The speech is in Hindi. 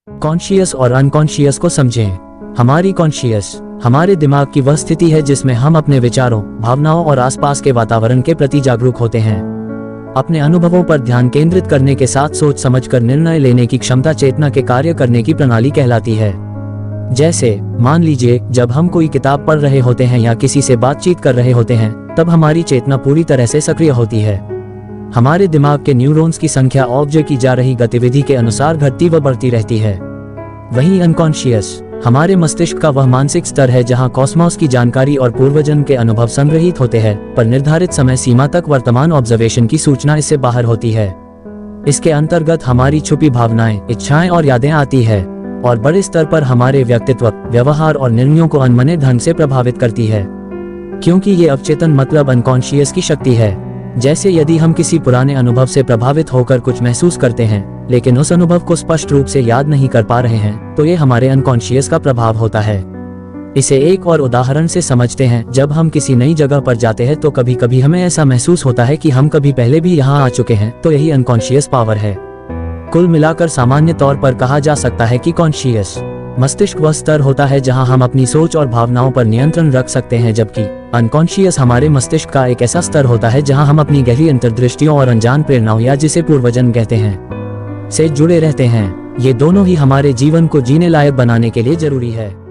कॉन्शियस और अनकॉन्शियस को समझें। हमारी कॉन्शियस हमारे दिमाग की वह स्थिति है जिसमें हम अपने विचारों, भावनाओं और आसपास के वातावरण के प्रति जागरूक होते हैं। अपने अनुभवों पर ध्यान केंद्रित करने के साथ सोच समझकर निर्णय लेने की क्षमता चेतना के कार्य करने की प्रणाली कहलाती है। जैसे मान लीजिए, जब हम कोई किताब पढ़ रहे होते हैं या किसी से बातचीत कर रहे होते हैं, तब हमारी चेतना पूरी तरह से सक्रिय होती है। हमारे दिमाग के न्यूरॉन्स की संख्या ऑब्जर्व की जा रही गतिविधि के अनुसार घटती व बढ़ती रहती है। वहीं अनकॉन्शियस हमारे मस्तिष्क का वह मानसिक स्तर है जहां कॉस्मोस की जानकारी और पूर्वजन्म के अनुभव संग्रहित होते हैं, पर निर्धारित समय सीमा तक वर्तमान ऑब्जर्वेशन की सूचना इससे बाहर होती है। इसके अंतर्गत हमारी छुपी भावनाएं, इच्छाएं और यादें आती है और बड़े स्तर पर हमारे व्यक्तित्व, व्यवहार और निर्णयों को अनमने ढंग से प्रभावित करती है। क्योंकि ये अवचेतन मतलब अनकॉन्शियस की शक्ति है। जैसे यदि हम किसी पुराने अनुभव से प्रभावित होकर कुछ महसूस करते हैं, लेकिन उस अनुभव को स्पष्ट रूप से याद नहीं कर पा रहे हैं, तो ये हमारे अनकॉन्शियस का प्रभाव होता है। इसे एक और उदाहरण से समझते हैं। जब हम किसी नई जगह पर जाते हैं तो कभी कभी हमें ऐसा महसूस होता है कि हम कभी पहले भी यहाँ आ चुके हैं, तो यही अनकॉन्शियस पावर है। कुल मिलाकर सामान्य तौर पर कहा जा सकता है कि कॉन्शियस मस्तिष्क वह स्तर होता है जहां हम अपनी सोच और भावनाओं पर नियंत्रण रख सकते हैं, जबकि अनकॉन्शियस हमारे मस्तिष्क का एक ऐसा स्तर होता है जहां हम अपनी गहरी अंतर्दृष्टियों और अनजान प्रेरणाओं, या जिसे पूर्वजन्म कहते हैं, से जुड़े रहते हैं। ये दोनों ही हमारे जीवन को जीने लायक बनाने के लिए जरूरी है।